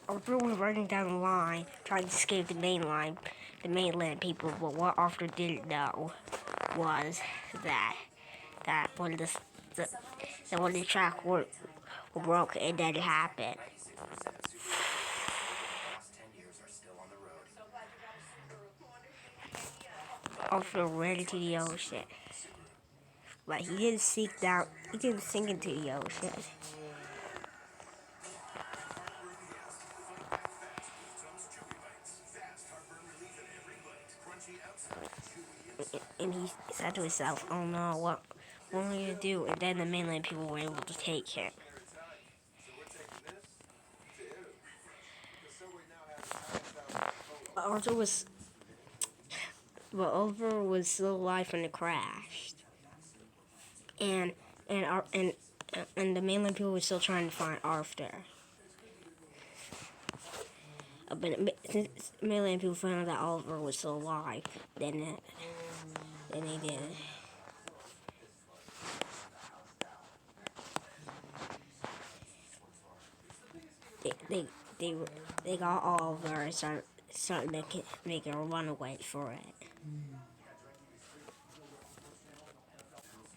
Arthur was running down the line, trying to escape the mainland people. But what Arthur didn't know was that that when the that when the track were broke, and then it happened. Arthur ran into the ocean, but he didn't sink down. He didn't sink into the ocean, and he said to himself, "Oh no, what am I gonna do?" And then the mainland people were able to take him. But Arthur was still alive when it crashed, and and our and the mainland people were still trying to find Arthur. But since mainland people found out that Oliver was still alive, then they did. They they they, they got Oliver and started making a runaway for it.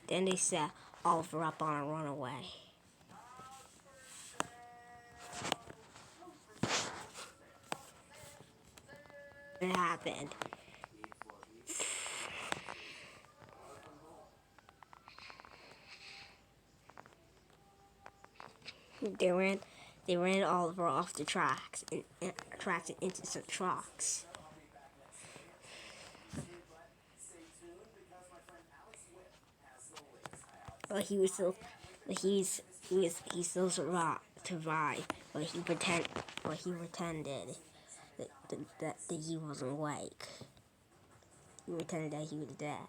Then they set Oliver up on a runaway. It happened. They ran they ran Oliver off the tracks and tracked it into some trucks. But he was still, but he still survived. But he pretended that he wasn't awake. He pretended that he was dead.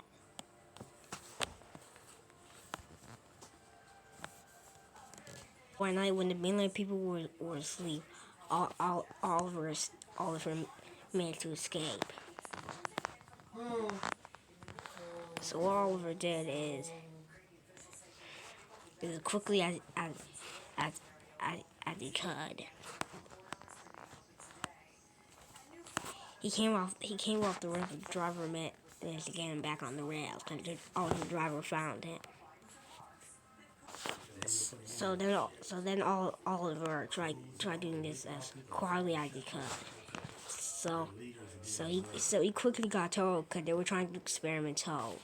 One night when the mainland people were asleep, Oliver managed to escape. So what Oliver did is as quickly as, as he could. He came off the river. The driver managed to get him back on the rails. The driver found him. Oliver tried doing this as quietly as he could. So he quickly got Toad because they were trying to experiment Toad.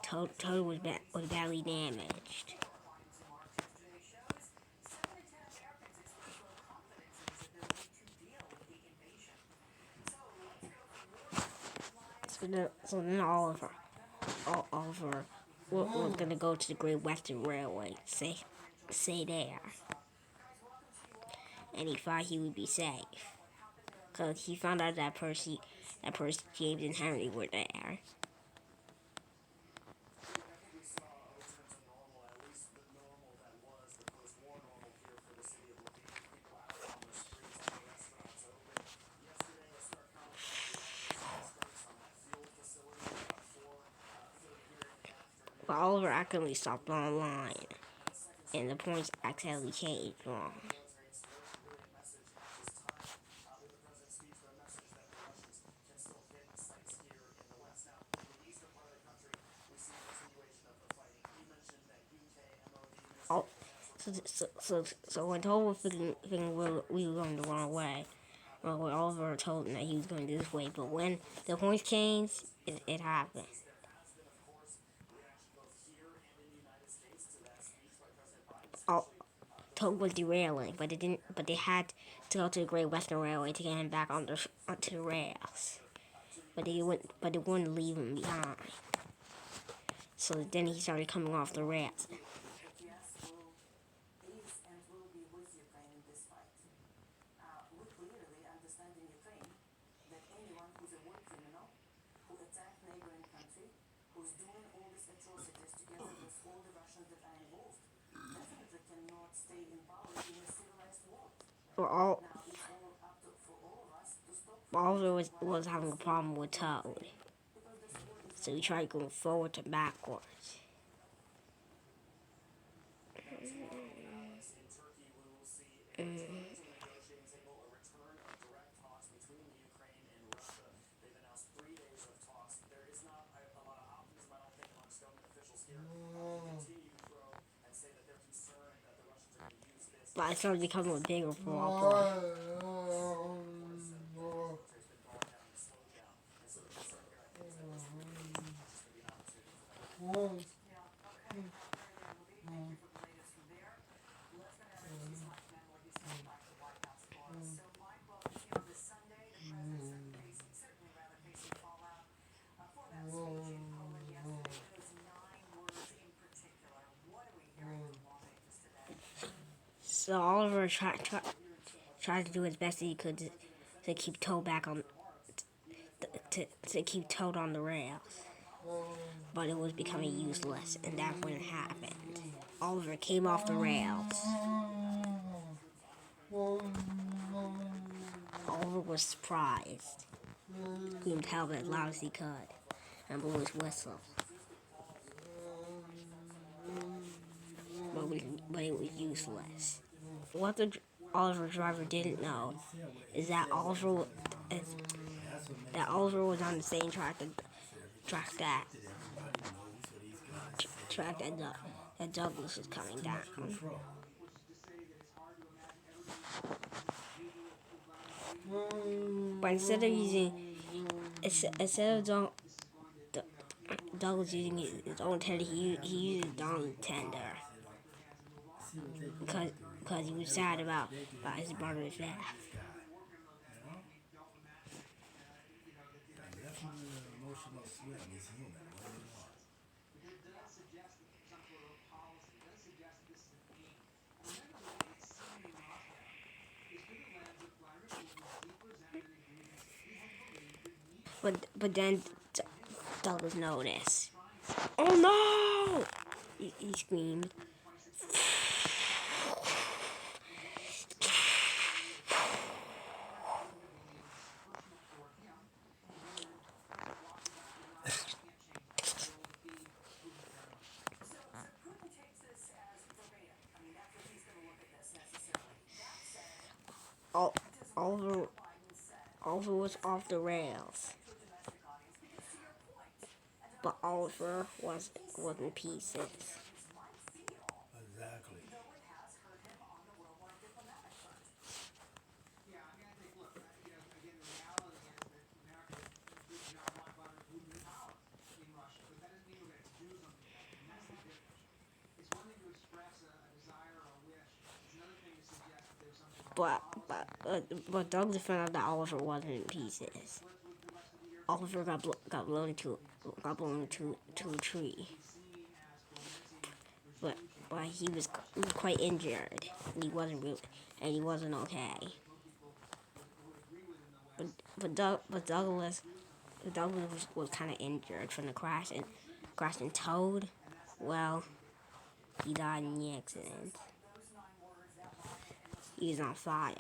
Toad was badly damaged. So then Oliver was gonna go to the Great Western Railway, stay there, and he thought he would be safe, cause he found out that Percy, James, and Henry were there. But Oliver accidentally stopped on line, and the points accidentally changed wrong. Oh, so when Toad was thinking we were going the wrong way, well, Oliver told him that he was going this way, but when the points changed, it happened. Oh, Toad was derailing, but it didn't. But they had to go to the Great Western Railway to get him back onto the rails. But they wouldn't leave him behind. So then he started coming off the rails. For all Oliver was having a problem with Toad, so he tried going forward to backwards. But it started becoming a bigger problem. So Oliver tried to do his best he could to keep Toad back on to keep Toad on the rails, but it was becoming useless, and that's when it happened. Oliver came off the rails. Oliver was surprised. He screamed help as loud as he could and blew his whistle. But it was useless. What the Oliver driver didn't know is that Oliver was on the same track that Douglas was coming down. But instead of Douglas using his own tender, he used Don's tender because he was sad about his brother's death. But then Douglas noticed. Oh no! He screamed. Oliver was off the rails, but Oliver was in pieces. Exactly. But Douglas found out that Oliver wasn't in pieces. Oliver got blown to a tree. But he was quite injured, and he wasn't okay. But Douglas was kind of injured from the crash, and Toad, well, he died in the accident. He was on fire.